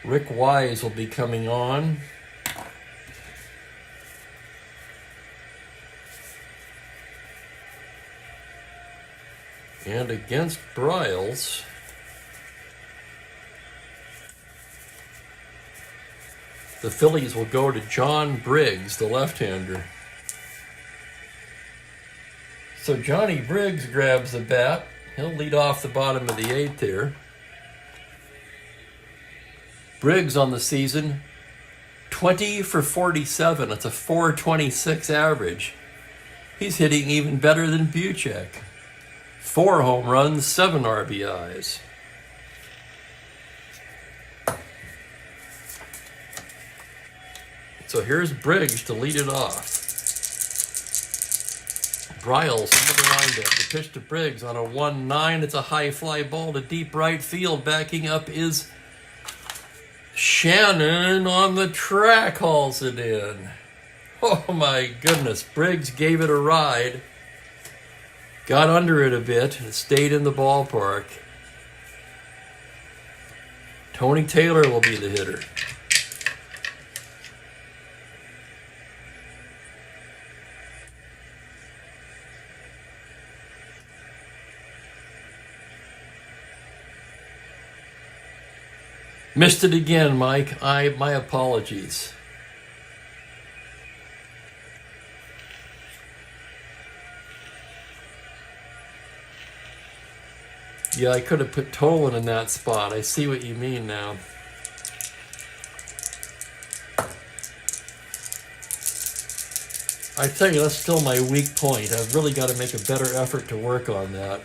Rick Wise will be coming on. And against Bryles, the Phillies will go to John Briggs, the left-hander. So Johnny Briggs grabs the bat. He'll lead off the bottom of the 8th here. Briggs on the season, 20 for 47. That's a 4.26 average. He's hitting even better than Buchek. 4 home runs, 7 RBIs. So here's Briggs to lead it off. Bryles into the windup. The pitch to Briggs on a 1-9. It's a high fly ball to deep right field. Backing up is Shannon on the track, hauls it in. Oh my goodness. Briggs gave it a ride. Got under it a bit. And stayed in the ballpark. Tony Taylor will be the hitter. Missed it again, Mike. My apologies. Yeah, I could have put Tolan in that spot. I see what you mean now. I tell you, that's still my weak point. I've really got to make a better effort to work on that.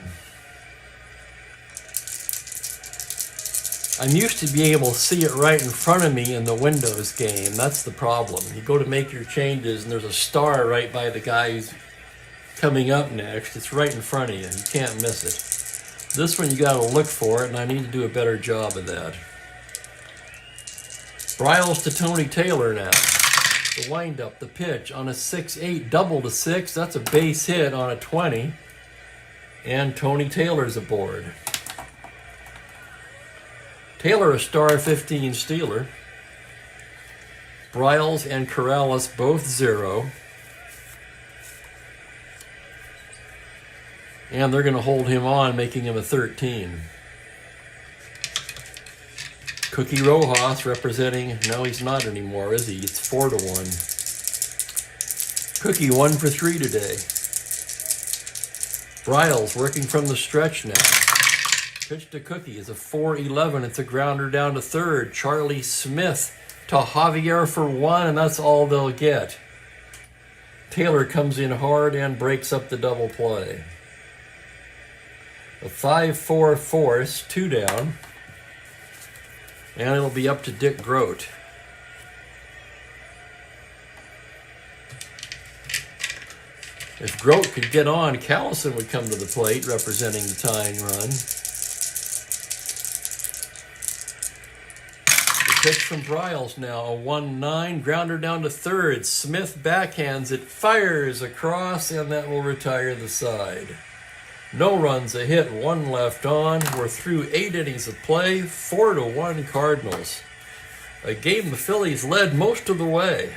I'm used to being able to see it right in front of me in the Windows game. That's the problem. You go to make your changes and there's a star right by the guy who's coming up next. It's right in front of you. You can't miss it. This one you got to look for it, and I need to do a better job of that. Bryles to Tony Taylor now. The windup, the pitch on a 6-8 double to 6. That's a base hit on a 20. And Tony Taylor's aboard. Taylor a star 15 stealer. Bryles and Corrales both 0. And they're going to hold him on, making him a 13. Cookie Rojas representing, no, he's not anymore, is he? It's 4-1. Cookie 1 for 3 today. Bryles working from the stretch now. Pitch to Cookie is a 4-11. It's a grounder down to third. Charlie Smith to Javier for 1, and that's all they'll get. Taylor comes in hard and breaks up the double play. A 5-4 force, 2 down. And it'll be up to Dick Grote. If Grote could get on, Callison would come to the plate representing the tying run. The pitch from Bryles now, a 1-9, grounder down to third. Smith backhands it, fires across, and that will retire the side. No runs, a hit, 1 left on. We're through 8 innings of play, 4-1 Cardinals. A game the Phillies led most of the way.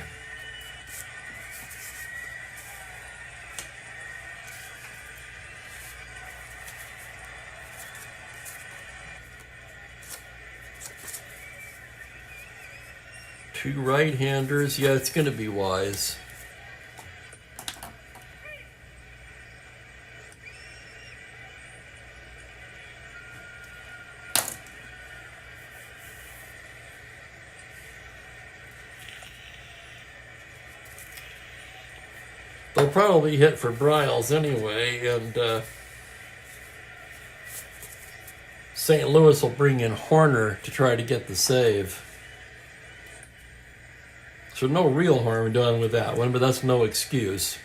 Two right-handers, yeah, it's going to be Wise. They'll probably hit for Bryles anyway, and St. Louis will bring in Horner to try to get the save. So no real harm done with that one, but that's no excuse.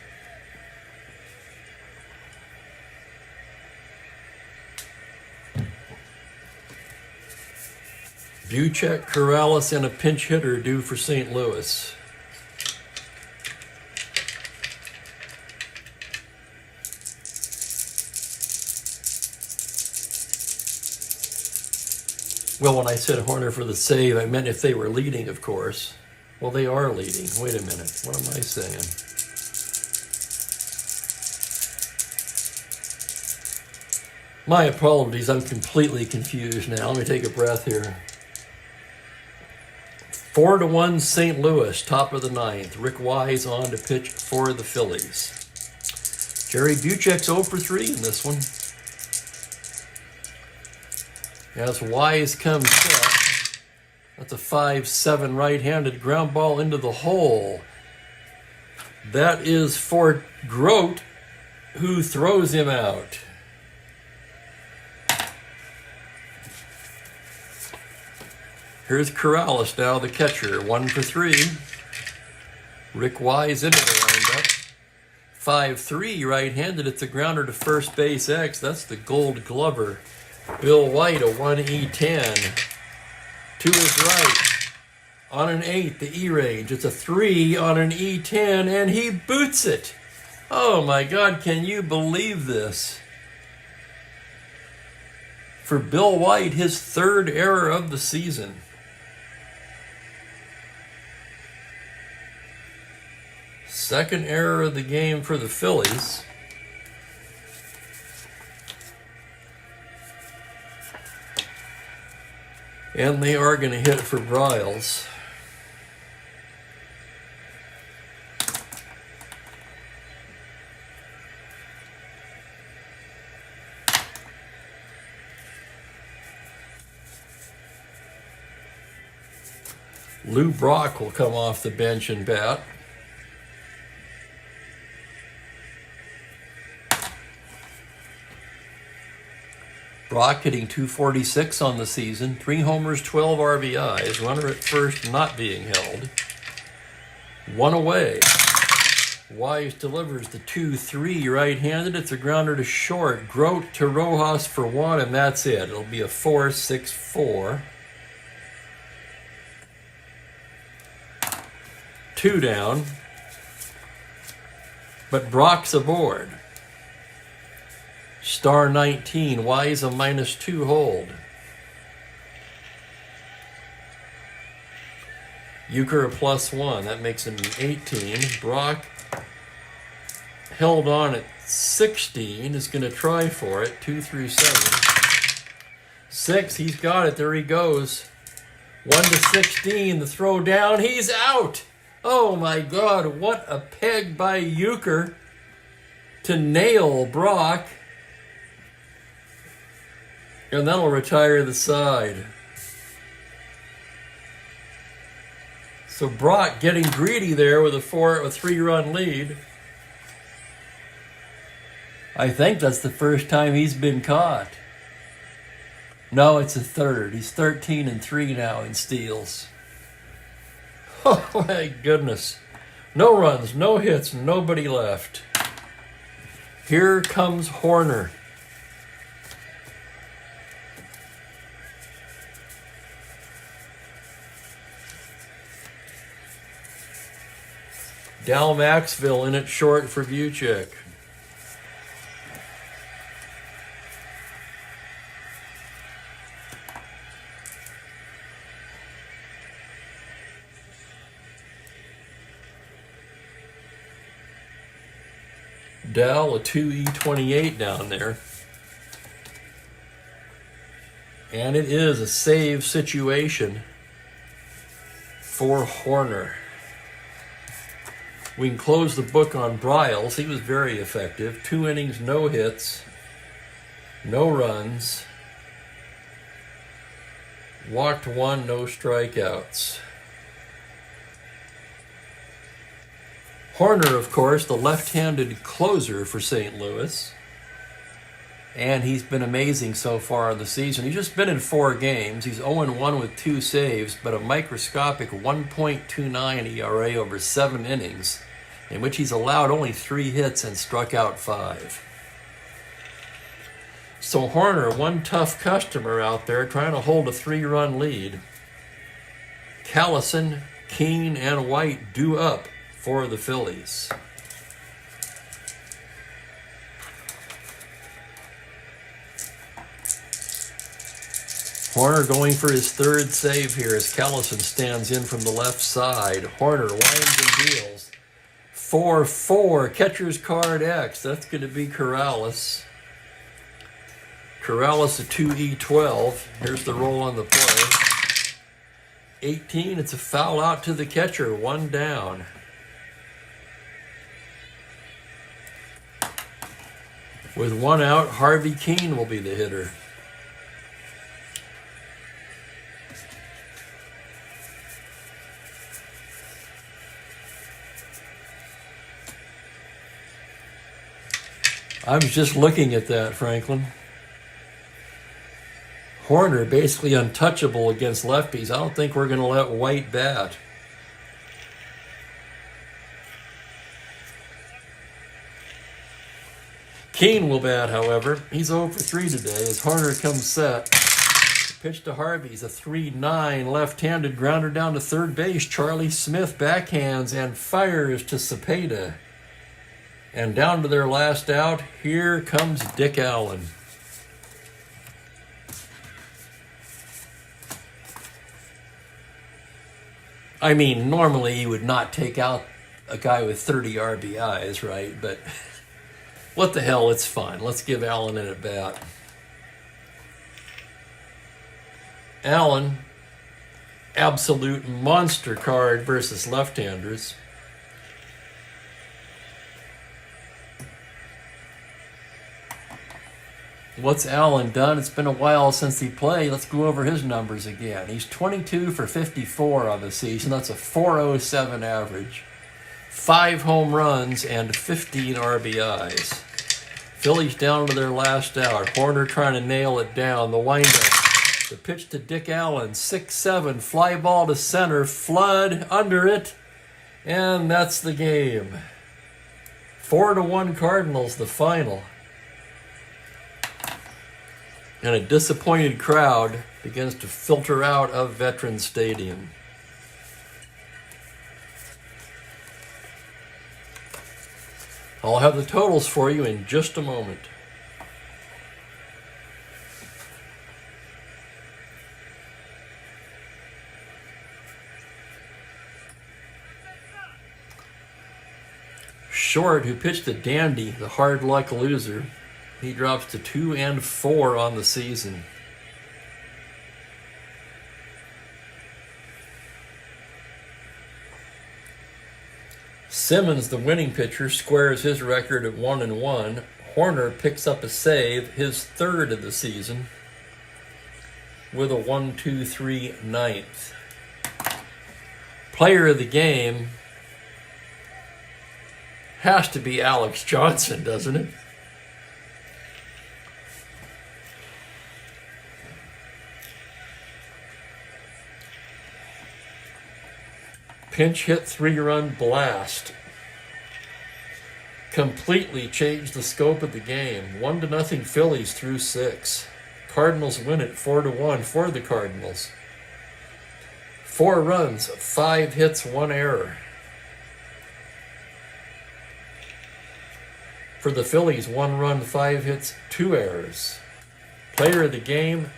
Buchek, Corrales, and a pinch hitter due for St. Louis. Well, when I said Horner for the save, I meant if they were leading, of course. Well, they are leading. Wait a minute. What am I saying? My apologies. I'm completely confused now. Let me take a breath here. 4-1 St. Louis, top of the 9th. Rick Wise on to pitch for the Phillies. Jerry Buchek's 0 for 3 in this one. As Wise comes set, that's a 5-7 right-handed ground ball into the hole. That is for Grote, who throws him out. Here's Corrales now, the catcher, 1 for 3. Rick Wise into the windup. 5-3 right-handed. It's a grounder to first base X. That's the Gold Glover. Bill White, a 1E10. To his right. On an 8, the E-range. It's a 3 on an E10, and he boots it. Oh my God, can you believe this? For Bill White, his third error of the season. Second error of the game for the Phillies. And they are going to hit for Bryles. Lou Brock will come off the bench and bat. Brock hitting .246 on the season, 3 homers, 12 RBIs, runner at first not being held. 1 away. Wise delivers the 2-3 right-handed. It's a grounder to short. Grote to Rojas for 1, and that's it. It'll be a 4-6-4. 2 down. But Brock's aboard. Star 19, Wise a -2 hold. Euchre a +1, that makes him 18. Brock held on at 16, is going to try for it, 2 through 7. 6, he's got it, there he goes. 1 to 16, the throw down, he's out! Oh my God, what a peg by Euchre to nail Brock. And that'll retire the side. So Brock getting greedy there with a 3-run lead. I think that's the first time he's been caught. No, it's a third. He's 13-3 now in steals. Oh my goodness. No runs, no hits, nobody left. Here comes Horner. Dal Maxville in at short for Buchek. Dal, a 2E28 down there. And it is a save situation for Horner. We can close the book on Bryles. He was very effective. 2 innings, no hits, no runs. Walked 1, no strikeouts. Horner, of course, the left-handed closer for St. Louis. And he's been amazing so far in the season. He's just been in 4 games. He's 0-1 with 2 saves, but a microscopic 1.29 ERA over 7 innings, in which he's allowed only 3 hits and struck out 5. So Horner, one tough customer out there trying to hold a 3-run lead. Callison, Keane, and White due up for the Phillies. Horner going for his 3rd save here as Callison stands in from the left side. Horner winds and deals. 4-4, catcher's card X. That's going to be Corrales. Corrales a 2E12. Here's the roll on the play. 18, it's a foul out to the catcher. 1 down. With 1 out, Harvey Keane will be the hitter. I was just looking at that, Franklin. Horner basically untouchable against lefties. I don't think we're going to let White bat. Keane will bat, however. He's 0 for 3 today as Horner comes set. Pitch to Harvey's a 3-9 left-handed grounder down to third base. Charlie Smith backhands and fires to Cepeda. And down to their last out, here comes Dick Allen. I mean, normally you would not take out a guy with 30 RBIs, right? But what the hell, it's fine. Let's give Allen an at-bat. Allen, absolute monster card versus left-handers. What's Allen done? It's been a while since he played. Let's go over his numbers again. He's 22 for 54 on the season. That's a .407 average. 5 home runs and 15 RBIs. Phillies down to their last out. Horner trying to nail it down. The windup. The pitch to Dick Allen. 6-7. Fly ball to center. Flood under it. And that's the game. 4-1 Cardinals, the final. And a disappointed crowd begins to filter out of Veterans Stadium. I'll have the totals for you in just a moment. Short, who pitched to Dandy, the hard luck loser, he drops to 2 and 4 on the season. Simmons, the winning pitcher, squares his record at 1-1. Horner picks up a save, his third of the season, with a 1-2-3 ninth. Player of the game has to be Alex Johnson, doesn't it? Pinch hit 3-run blast. Completely changed the scope of the game. 1-0 Phillies through 6. Cardinals win it 4-1 for the Cardinals. 4 runs, 5 hits, 1 error. For the Phillies, 1 run, 5 hits, 2 errors. Player of the game,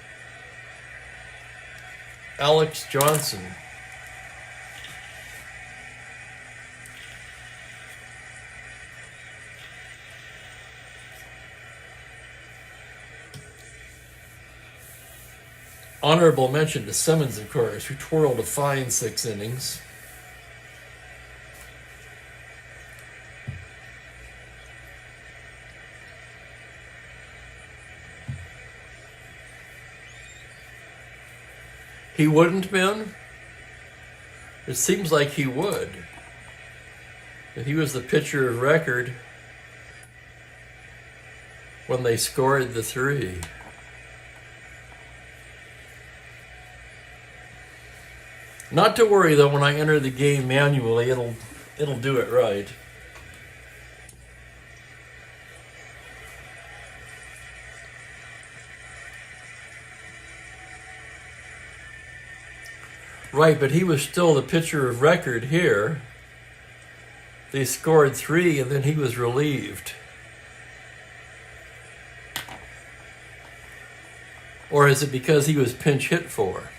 Alex Johnson. Honorable mention to Simmons, of course, who twirled a fine 6 innings. He wouldn't, Ben? It seems like he would. If he was the pitcher of record when they scored the 3. Not to worry, though, when I enter the game manually, it'll do it right. Right, but he was still the pitcher of record here. They scored 3, and then he was relieved. Or is it because he was pinch hit for?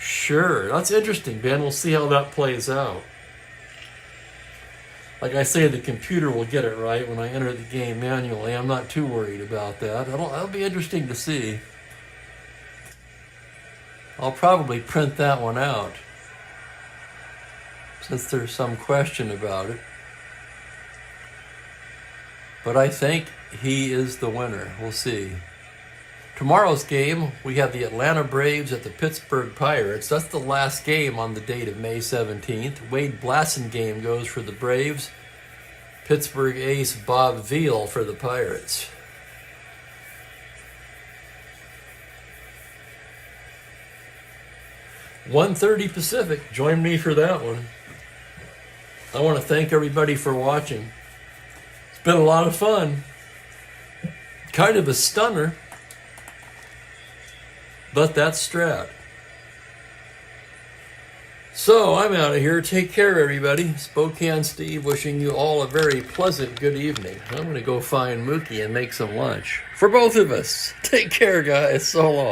Sure, that's interesting, Ben. We'll see how that plays out. Like I say, the computer will get it right when I enter the game manually. I'm not too worried about that. That'll be interesting to see. I'll probably print that one out, since there's some question about it. But I think he is the winner. We'll see. Tomorrow's game, we have the Atlanta Braves at the Pittsburgh Pirates. That's the last game on the date of May 17th. Wade Blassingame goes for the Braves. Pittsburgh ace Bob Veal for the Pirates. 1:30 Pacific. Join me for that one. I want to thank everybody for watching. It's been a lot of fun. Kind of a stunner, but that's Strat. So I'm out of here. Take care, everybody. Spokane Steve wishing you all a very pleasant good evening. I'm going to go find Mookie and make some lunch for both of us. Take care, guys. So long.